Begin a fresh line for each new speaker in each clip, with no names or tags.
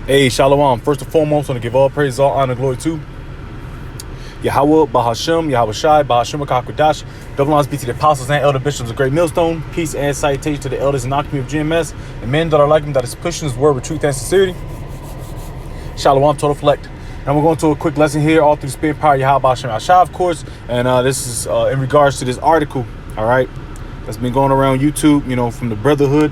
Hey, Shalom. First and foremost, I want to give all praise, all honor, glory to Yahweh, Bahashem, Yahweh Shai, Bahashem, Akakwadash. Double honors be to the apostles and elder bishops of Great Millstone. Peace and salutation to the elders and community of GMS and men that are like him, that is pushing his word with truth and sincerity. Shalom, total reflect. And we're going to a quick lesson here, all through the spirit power, Yahweh, Bahashem, Ashai, of course. And this is in regards to this article, all right, that's been going around YouTube, from the Brotherhood.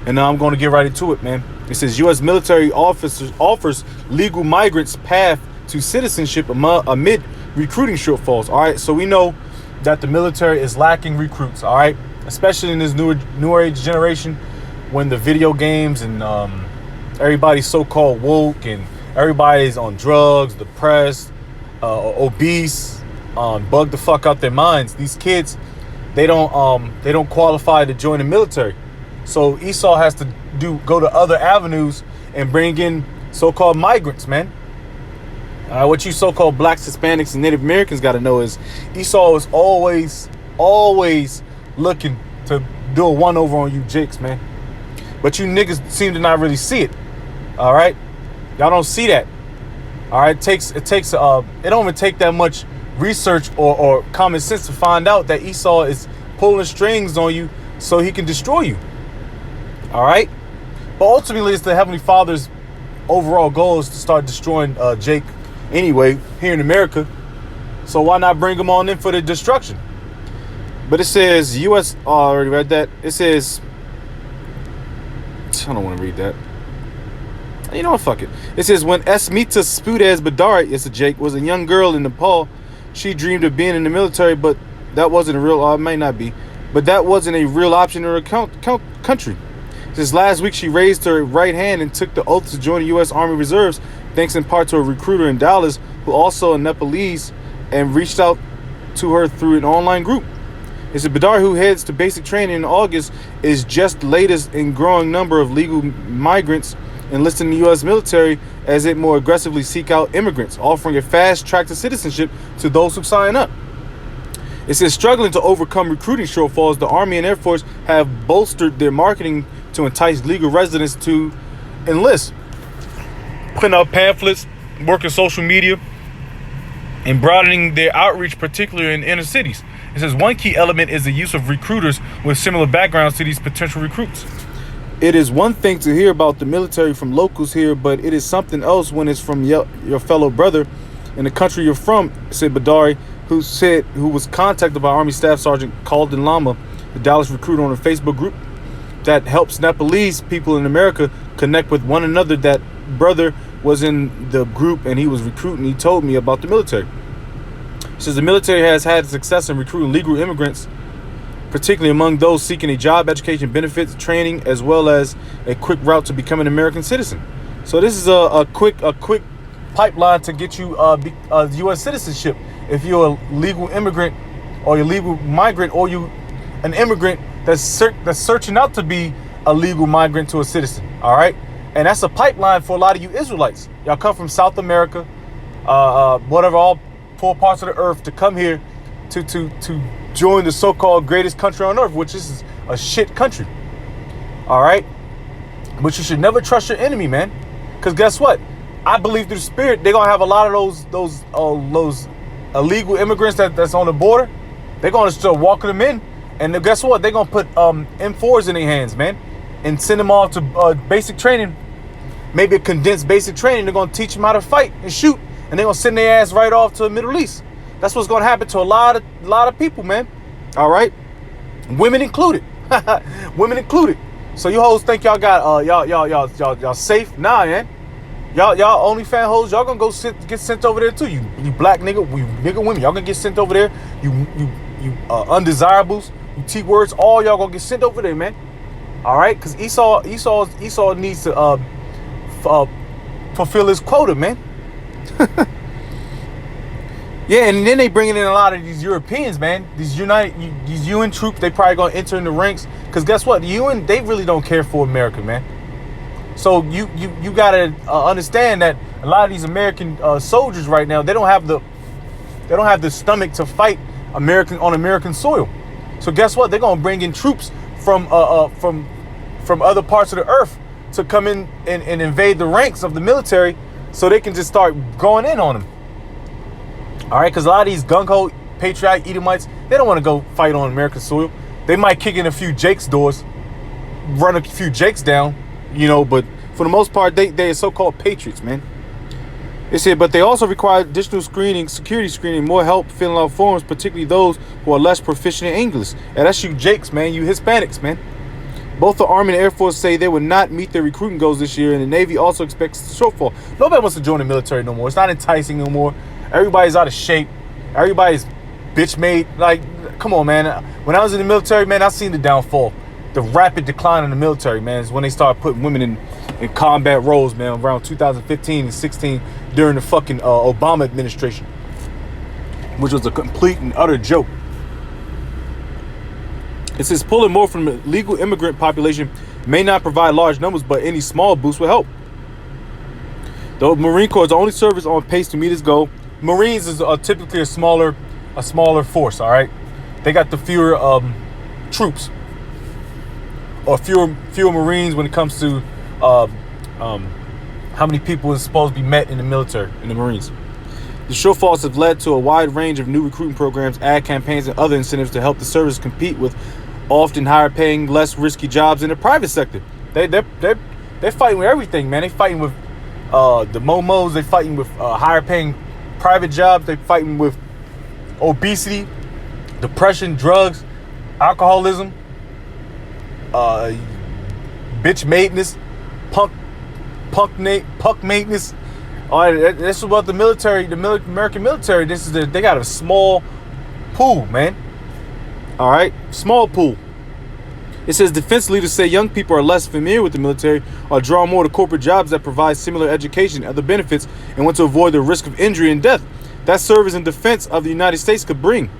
And now I'm going to get right into it, man. It says U.S. military offers legal migrants path to citizenship amid recruiting shortfalls. All right, so we know that the military is lacking recruits. All right, especially in this newer age generation, when the video games and everybody's so-called woke and everybody's on drugs, depressed, obese, bugged the fuck out their minds. These kids, they don't qualify to join the military. So Esau has to go to other avenues and bring in so-called migrants, man. What you so-called blacks, Hispanics, and Native Americans got to know is Esau is always looking to do a one-over on you jakes, man. But you niggas seem to not really see it. All right, y'all don't see that. All right, it don't even take that much research or common sense to find out that Esau is pulling strings on you so he can destroy you. All right, but ultimately it's the Heavenly Father's overall goal is to start destroying Jake anyway here in America. So why not bring him on in for the destruction? But it says U.S. I already read that. It says, I don't want to read that. You know what? Fuck it. It says when Esmita Spudez Badari, it's a Jake, was a young girl in Nepal, she dreamed of being in the military, but that wasn't a real. It might not be, but that wasn't a real option in her country. Since last week, she raised her right hand and took the oath to join the U.S. Army Reserves, thanks in part to a recruiter in Dallas, who also a Nepalese, and reached out to her through an online group. It's a Badar who heads to basic training in August, is just the latest in growing number of legal migrants enlisted in the U.S. military as it more aggressively seek out immigrants, offering a fast track to citizenship to those who sign up. It says struggling to overcome recruiting shortfalls, the Army and Air Force have bolstered their marketing to entice legal residents to enlist, putting out pamphlets, working social media, and broadening their outreach, particularly in inner cities. It says one key element is the use of recruiters with similar backgrounds to these potential recruits. It is one thing to hear about the military from locals here, but it is something else when it's from your fellow brother in the country you're from, said Badari, who was contacted by Army Staff Sergeant Khaldan Lama, the Dallas recruiter, on a Facebook group that helps Nepalese people in America connect with one another. That brother was in the group and he was recruiting. He told me about the military. He says the military has had success in recruiting legal immigrants, particularly among those seeking a job, education, benefits, training, as well as a quick route to becoming an American citizen. So this is a quick pipeline to get you U.S. citizenship if you're a legal immigrant or you're a legal migrant or you an immigrant that's searching out to be a legal migrant to a citizen. All right, and that's a pipeline for a lot of you Israelites. Y'all come from South America, whatever, all 4 parts of the earth to come here to join the so-called greatest country on earth, which is a shit country. All right, but you should never trust your enemy, man, because guess what? I believe through the spirit they're gonna have a lot of those illegal immigrants that's on the border. They're gonna start walking them in. And then guess what? They're going to put M4s in their hands, man, and send them off to basic training, maybe a condensed basic training. They're going to teach them how to fight and shoot, and they're going to send their ass right off to the Middle East. That's what's going to happen to a lot of people, man. All right? Women included. Women included. So you hoes think y'all got, y'all safe? Nah, man. Y'all OnlyFans hoes, y'all going to get sent over there too. You black nigga, nigga women, y'all going to get sent over there. You undesirables. T-words, all y'all gonna get sent over there, man. All right, because Esau needs to fulfill his quota, man. Yeah, and then they bringing in a lot of these Europeans, man. These UN troops, they probably gonna enter in the ranks. Because guess what? The UN, they really don't care for America, man. So you gotta understand that a lot of these American soldiers right now, they don't have the stomach to fight on American soil. So guess what? They're gonna bring in troops from other parts of the earth to come in and invade the ranks of the military so they can just start going in on them. All right, because a lot of these gung-ho patriotic Edomites, they don't want to go fight on American soil. They might kick in a few Jake's doors, run a few Jakes down, but for the most part, they are so-called patriots, man. It said, but they also require additional screening, security screening, more help filling out forms, particularly those who are less proficient in English. And that's you Jakes, man, you Hispanics, man. Both the Army and Air Force say they would not meet their recruiting goals this year, and the Navy also expects a shortfall. Nobody wants to join the military no more. It's not enticing no more. Everybody's out of shape. Everybody's bitch made. Like, come on, man. When I was in the military, man, I seen the downfall. The rapid decline in the military, man, is when they started putting women in combat roles, man, around 2015 and 16 during the fucking Obama administration, which was a complete and utter joke. It says pulling more from the legal immigrant population may not provide large numbers, but any small boost will help. The Marine Corps is the only service on pace to meet its goal. Marines is typically a smaller force, all right? They got the fewer troops, or fewer Marines when it comes to how many people is supposed to be met in the military, in the Marines. The shortfalls have led to a wide range of new recruiting programs, ad campaigns, and other incentives to help the service compete with often higher paying, less risky jobs in the private sector. They're fighting with everything, man. They fighting with the momos. They fighting with higher paying private jobs. They fighting with obesity, depression, drugs, alcoholism, bitch maintenance, punk maintenance. All right, this is about the military, American military. They got a small pool, man. All right, small pool. It says defense leaders say young people are less familiar with the military, are drawn more to corporate jobs that provide similar education and other benefits, and want to avoid the risk of injury and death that service and defense of the United States could bring.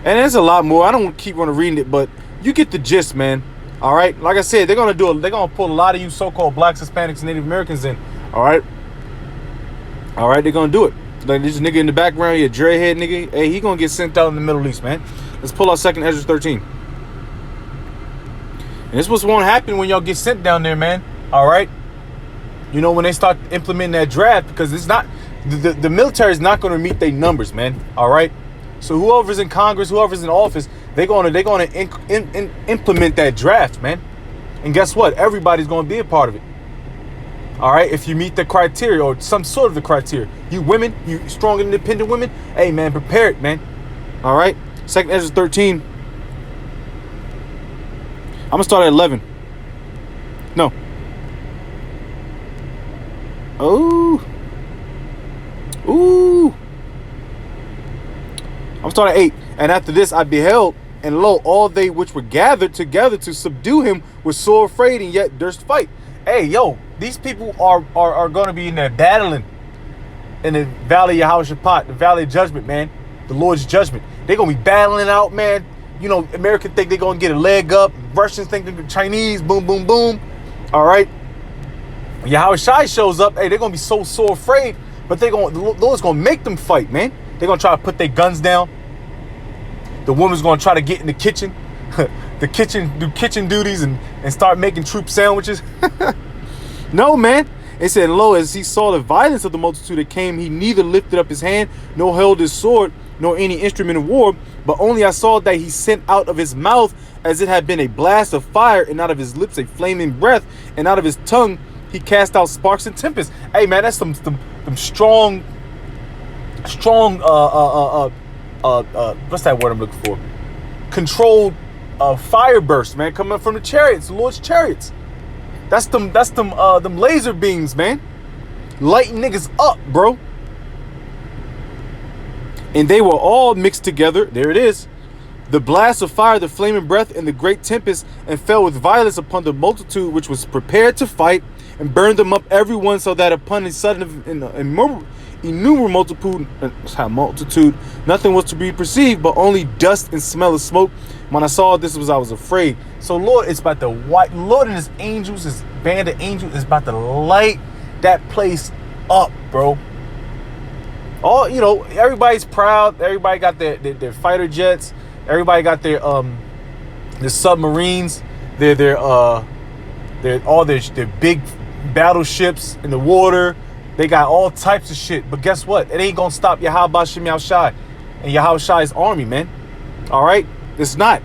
And there's a lot more. I don't want to keep on reading it, but you get the gist, man. All right, like I said, they're gonna pull a lot of you so-called blacks, Hispanics, and Native Americans in. All right, they're gonna do it. Like this nigga in the background, your dreadhead nigga, hey, he gonna get sent out in the Middle East, man. Let's pull out 2nd Ezra 13. And this was won't happen when y'all get sent down there, man. All right, when they start implementing that draft, because it's not the military is not gonna meet their numbers, man. All right, so whoever's in Congress, whoever's in office, they're gonna implement that draft, man. And guess what? Everybody's gonna be a part of it. All right, if you meet the criteria or some sort of the criteria, you women, you strong independent women, hey man, prepare it, man. All right, 2nd Ezra 13. I'm gonna start at 11. No. Ooh. I'm starting at 8. And after this I beheld, and lo, all they which were gathered together to subdue him were sore afraid, and yet durst fight. Hey, yo, these people are going to be in there battling in the Valley of Yehoshaphat, the Valley of Judgment, man, the Lord's judgment. They're going to be battling out, man. Americans think they're going to get a leg up. Russians think they're Chinese, boom, boom, boom. All right. Yahushua shows up. Hey, they're going to be so afraid, but the Lord's going to make them fight, man. They're going to try to put their guns down. The woman's going to try to get in the kitchen, do kitchen duties and start making troop sandwiches. No, man. It said, lo, as he saw the violence of the multitude that came, he neither lifted up his hand, nor held his sword, nor any instrument of war, but only I saw that he sent out of his mouth as it had been a blast of fire, and out of his lips a flaming breath, and out of his tongue he cast out sparks and tempests. Hey, man, that's some strong, what's that word I'm looking for? Controlled fire bursts, man, coming from the chariots, the Lord's chariots. That's them laser beams, man. Lighting niggas up, bro. And they were all mixed together. There it is. The blast of fire, the flaming breath, and the great tempest, and fell with violence upon the multitude which was prepared to fight, and burned them up every one, so that upon a sudden innumerable multitude, nothing was to be perceived, but only dust and smell of smoke. When I saw this, I was afraid. So Lord is about to Lord and his angels, his band of angels is about to light that place up, bro. Everybody's proud. Everybody got their fighter jets. Everybody got their submarines, their their big battleships in the water. They got all types of shit. But guess what? It ain't gonna stop Yahweh Shem Yahushai and Yahweh Shai's army, man. All right? It's not.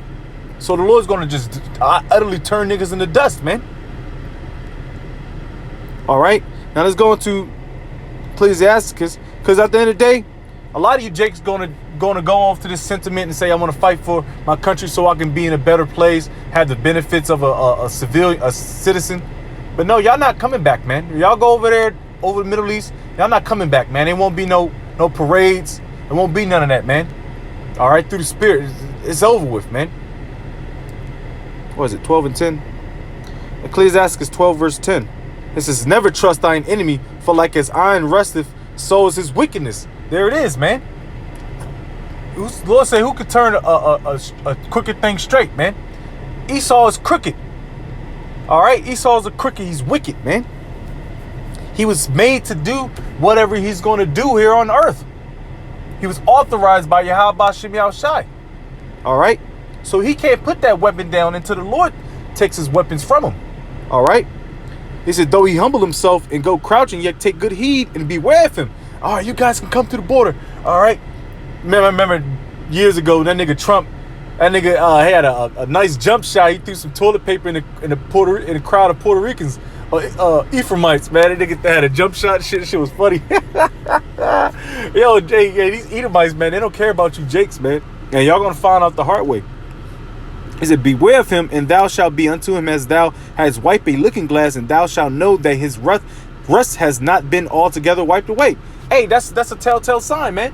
So the Lord's gonna just utterly turn niggas into dust, man. All right? Now let's go into Ecclesiasticus, because at the end of the day, a lot of you Jake's gonna go off to this sentiment and say, I want to fight for my country so I can be in a better place, have the benefits of a citizen. But no, y'all not coming back, man. Y'all go over there, over the Middle East, y'all not coming back, man. There won't be no parades. There won't be none of that, man. All right, through the Spirit, it's over with, man. What is it, 12 and 10? Ecclesiasticus 12 verse 10. It says, never trust thine enemy, for like as iron rusteth, so is his wickedness. There it is, man. The Lord say, who could turn a crooked thing straight, man? Esau is crooked. All right? Esau is a crooked. He's wicked, man. He was made to do whatever he's going to do here on earth. He was authorized by Yahweh Shem Yahushai. All right? So he can't put that weapon down until the Lord takes his weapons from him. All right? He said, though he humble himself and go crouching, yet take good heed and beware of him. All right, you guys can come to the border. All right? Remember years ago, that nigga Trump, that nigga had a nice jump shot. He threw some toilet paper in the crowd of Puerto Ricans, Ephraimites, man. That nigga had a jump shot. Shit was funny. Yo, Jake, yeah, these Edomites, man, they don't care about you Jakes, man. And y'all gonna find out the hard way. He said, beware of him, and thou shalt be unto him as thou hast wiped a looking glass, and thou shalt know that his rust has not been altogether wiped away. Hey, that's a telltale sign, man.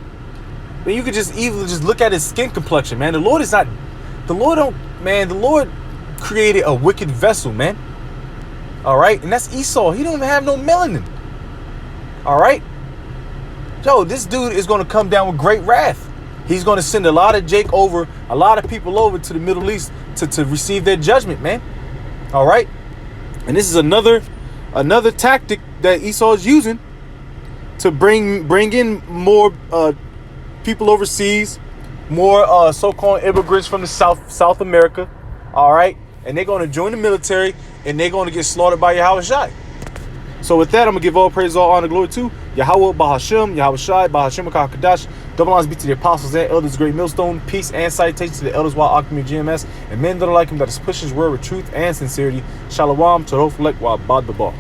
Then you could just look at his skin complexion, man. The Lord created a wicked vessel, man. All right, and that's Esau. He don't even have no melanin. All right, yo, this dude is gonna come down with great wrath. He's going to send a lot of people over to the Middle East to receive their judgment, man. All right. And this is another tactic that Esau is using to bring in more people overseas, more so-called immigrants from the South America. All right. And they're going to join the military and they're going to get slaughtered by Yahweh Shai. So with that, I'm going to give all praise, all honor, glory to Yahweh, Bahashem, Yahweh Shai, Bahashem, Kadash. Double honors be to the apostles and elders, great millstone. Peace and citation to the elders, while Alchemy GMS, and men that are like him, that is pushing his word with truth and sincerity. Shalom, Torof, Lek, Wa Bad Babal.